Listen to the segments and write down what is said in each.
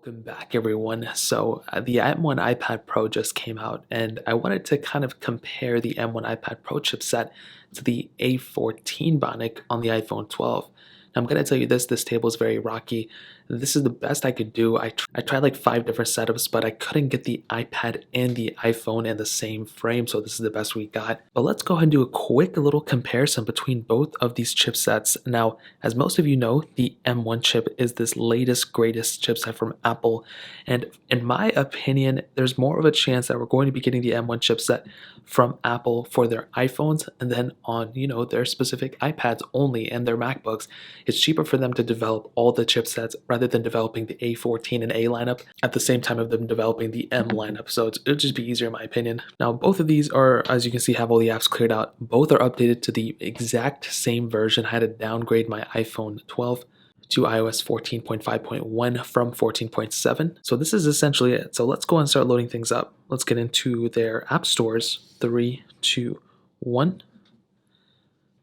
Welcome back, everyone. The M1 iPad Pro just came out, and I wanted to kind of compare the M1 iPad Pro chipset to the A14 Bionic on the iPhone 12. Now, I'm going to tell you this table is very rocky. This is the best I could do. I tried like 5 different setups, but I couldn't get the iPad and the iPhone in the same frame, so this is the best we got. But let's go ahead and do a quick little comparison between both of these chipsets. Now, as most of you know, the M1 chip is this latest, greatest chipset from Apple, and in my opinion, there's more of a chance that we're going to be getting the M1 chipset from Apple for their iPhones and then on, their specific iPads only and their MacBooks. It's cheaper for them to develop all the chipsets rather than developing the A14 and A lineup at the same time of them developing the M lineup. So it'll just be easier in my opinion. Now, both of these are, as you can see, have all the apps cleared out. Both are updated to the exact same version. I had to downgrade my iPhone 12 to iOS 14.5.1 from 14.7. So this is essentially it. So let's go and start loading things up. Let's get into their app stores. 3, 2, 1.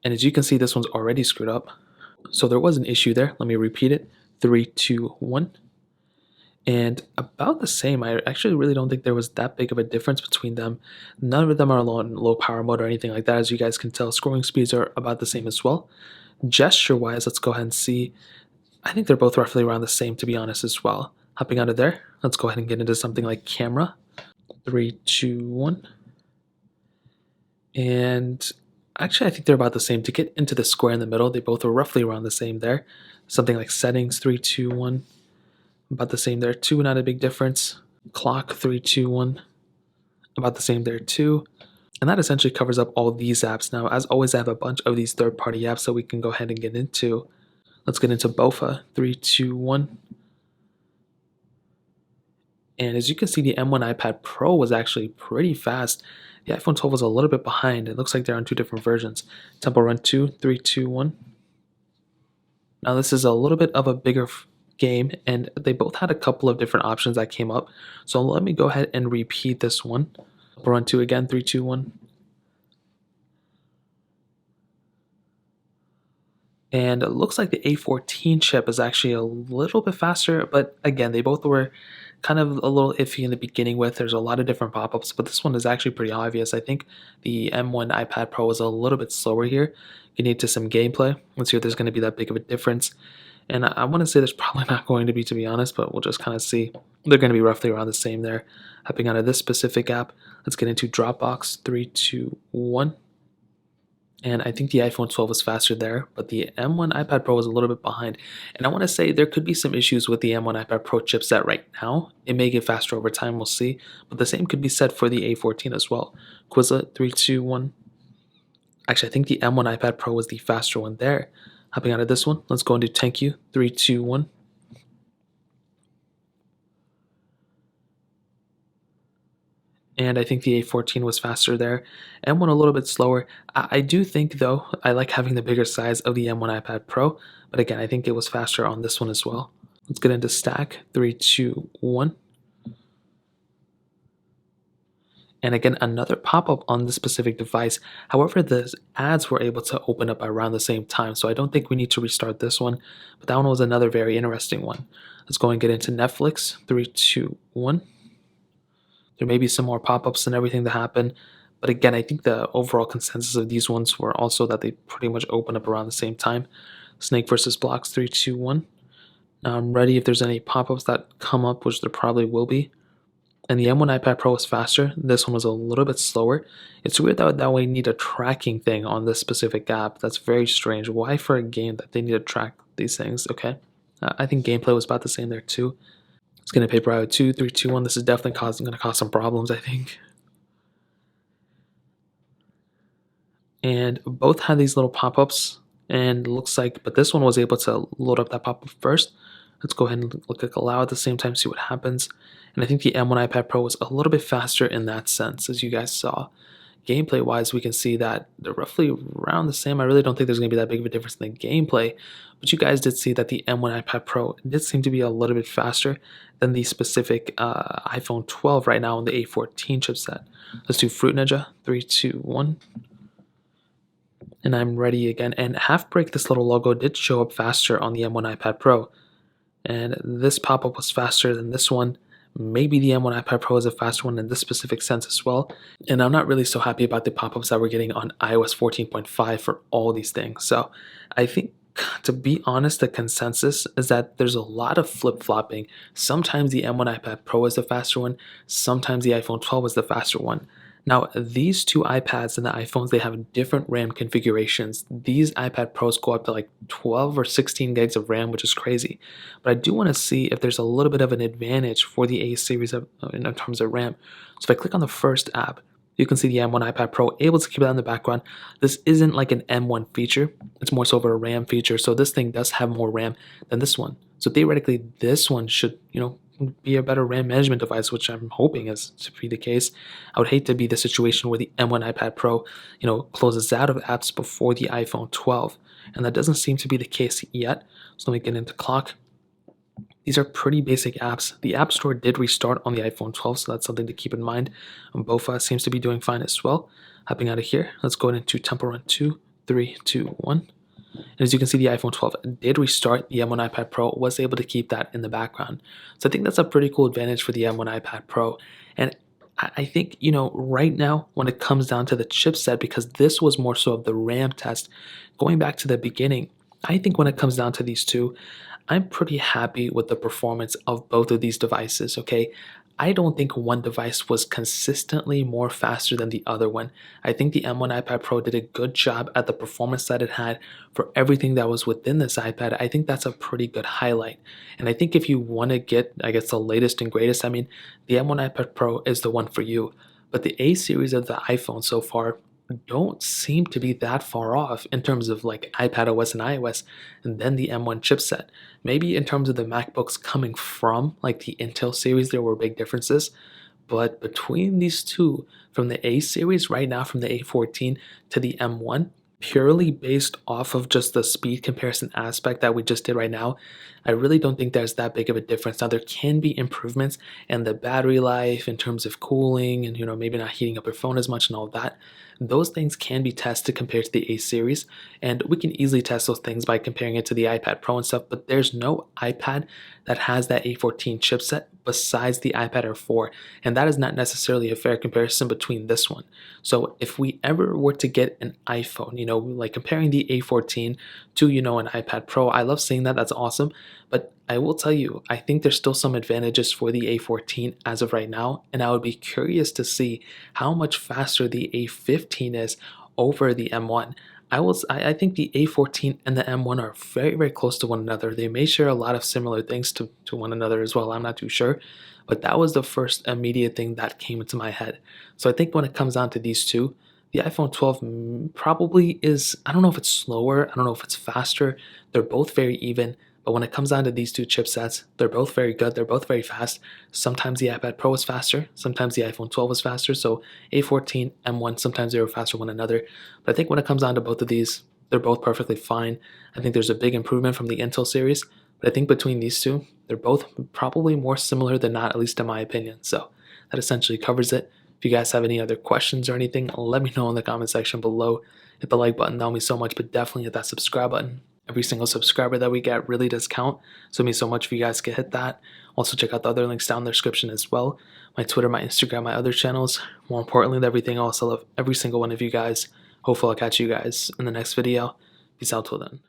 And as you can see, this one's already screwed up. So there was an issue there. Let me repeat it. 3, 2, 1. And about the same. I actually really don't think there was that big of a difference between them. None of them are on low power mode or anything like that. As you guys can tell, scrolling speeds are about the same as well. Gesture wise, let's go ahead and see. I think they're both roughly around the same, to be honest, as well. Hopping out of there, let's go ahead and get into something like camera. 3, 2, 1. And actually, I think they're about the same. To get into the square in the middle, they both are roughly around the same there. Something like settings, 3, 2, 1. About the same there, 2, not a big difference. Clock, 3, 2, 1. About the same there, 2. And that essentially covers up all these apps. Now, as always, I have a bunch of these third-party apps that we can go ahead and get into. Let's get into BOFA, 3, 2, 1. And as you can see, the M1 iPad Pro was actually pretty fast. The iPhone 12 was a little bit behind. It looks like they're on 2 different versions. Tempo Run 2, 3, 2, 1. Now this is a little bit of a bigger game, and they both had a couple of different options that came up. So let me go ahead and repeat this one. Tempo Run 2 again, 3, 2, 1. And it looks like the A14 chip is actually a little bit faster, but again, they both were kind of a little iffy in the beginning with. There's a lot of different pop-ups, but this one is actually pretty obvious. I think the M1 iPad Pro is a little bit slower here. You need to some gameplay. Let's see if there's going to be that big of a difference. And I want to say there's probably not going to be, to be honest, but we'll just kind of see. They're going to be roughly around the same there. Hopping out of this specific app, let's get into Dropbox, 3, 2, 1. And I think the iPhone 12 was faster there, but the M1 iPad Pro was a little bit behind. And I want to say there could be some issues with the M1 iPad Pro chipset right now. It may get faster over time, we'll see. But the same could be said for the A14 as well. Quizlet, 3, 2, 1. Actually, I think the M1 iPad Pro was the faster one there. Hopping out of this one, let's go into Thank You, 3, 2, 1. And I think the A14 was faster there. M1 a little bit slower. I do think, though, I like having the bigger size of the M1 iPad Pro, but again, I think it was faster on this one as well. Let's get into Stack, 3, 2, 1. And again, another pop-up on this specific device. However, the ads were able to open up around the same time, so I don't think we need to restart this one, but that one was another very interesting one. Let's go and get into Netflix, 3, 2, 1. There may be some more pop-ups and everything that happen, but again, I think the overall consensus of these ones were also that they pretty much open up around the same time. Snake versus Blocks, 3, 2, 1. Now I'm ready if there's any pop-ups that come up, which there probably will be. And the M1 iPad Pro was faster. This one was a little bit slower. It's weird that we need a tracking thing on this specific app. That's very strange. Why for a game that they need to track these things? Okay. I think gameplay was about the same there too. It's going to Paper Out 2, 3, 2, 1. This is definitely going to cause some problems, I think. And both had these little pop-ups, and looks like, but this one was able to load up that pop-up first. Let's go ahead and click Allow at the same time, see what happens. And I think the M1 iPad Pro was a little bit faster in that sense, as you guys saw. Gameplay-wise, we can see that they're roughly around the same. I really don't think there's going to be that big of a difference in the gameplay, but you guys did see that the M1 iPad Pro did seem to be a little bit faster than the specific iPhone 12 right now on the A14 chipset. Let's do Fruit Ninja, 3, 2, 1. And I'm ready again. And Half Break, this little logo, did show up faster on the M1 iPad Pro. and this pop-up was faster than this one. Maybe the M1 iPad Pro is a faster one in this specific sense as well. And I'm not really so happy about the pop-ups that we're getting on iOS 14.5 for all these things. So I think, to be honest, the consensus is that there's a lot of flip-flopping. Sometimes the M1 iPad Pro is the faster one, sometimes the iPhone 12 is the faster one. Now, these two iPads and the iPhones, they have different RAM configurations. These iPad Pros go up to like 12 or 16 gigs of RAM, which is crazy. But I do want to see if there's a little bit of an advantage for the A series in terms of RAM. So if I click on the first app, you can see the M1 iPad Pro able to keep that in the background. This isn't like an M1 feature. It's more so of a RAM feature. So this thing does have more RAM than this one. So theoretically, this one should, be a better RAM management device, which I'm hoping is to be the case. I would hate to be the situation where the M1 iPad Pro, closes out of apps before the iPhone 12. And that doesn't seem to be the case yet. So let me get into clock. These are pretty basic apps. The App Store did restart on the iPhone 12, so that's something to keep in mind. Bofa seems to be doing fine as well. Hopping out of here, let's go into Temple Run 2, 3, 2, 1. And as you can see, the iPhone 12 did restart. The M1 iPad Pro was able to keep that in the background. So I think that's a pretty cool advantage for the M1 iPad Pro. And I think, right now, when it comes down to the chipset, because this was more so of the RAM test, going back to the beginning, I think when it comes down to these two, I'm pretty happy with the performance of both of these devices, okay? I don't think one device was consistently more faster than the other one. I think the M1 iPad Pro did a good job at the performance that it had for everything that was within this iPad. I think that's a pretty good highlight. And I think if you want to get, I guess, the latest and greatest, the M1 iPad Pro is the one for you. But the A series of the iPhone so far don't seem to be that far off in terms of like iPad OS and iOS, and then the M1 chipset. Maybe in terms of the MacBooks coming from like the Intel series, there were big differences. But between these two, from the A series right now, from the A14 to the M1, purely based off of just the speed comparison aspect that we just did right now, I really don't think there's that big of a difference. Now, there can be improvements in the battery life in terms of cooling and, maybe not heating up your phone as much and all that. Those things can be tested compared to the A series, and we can easily test those things by comparing it to the iPad Pro and stuff, but there's no iPad that has that A14 chipset besides the iPad Air 4, and that is not necessarily a fair comparison between this one. So if we ever were to get an iPhone, like comparing the A14 to, an iPad Pro, I love seeing that, that's awesome, but I will tell you, I think there's still some advantages for the A14 as of right now, and I would be curious to see how much faster the A15 is over the M1. I think the A14 and the M1 are very, very close to one another. They may share a lot of similar things to one another as well. I'm not too sure, but that was the first immediate thing that came into my head. So I think when it comes down to these two, the iPhone 12 probably is, I don't know if it's slower, I don't know if it's faster. They're both very even. But when it comes down to these two chipsets, they're both very good. They're both very fast. Sometimes the iPad Pro is faster. Sometimes the iPhone 12 is faster. So A14, M1, sometimes they were faster one another. But I think when it comes down to both of these, they're both perfectly fine. I think there's a big improvement from the Intel series. But I think between these two, they're both probably more similar than not, at least in my opinion. So that essentially covers it. If you guys have any other questions or anything, let me know in the comment section below. Hit the like button, that would mean so much, but definitely hit that subscribe button. Every single subscriber that we get really does count, so it means so much if you guys could hit that. Also, check out the other links down in the description as well. My Twitter, my Instagram, my other channels. More importantly than everything else, I love every single one of you guys. Hopefully I'll catch you guys in the next video. Peace out till then.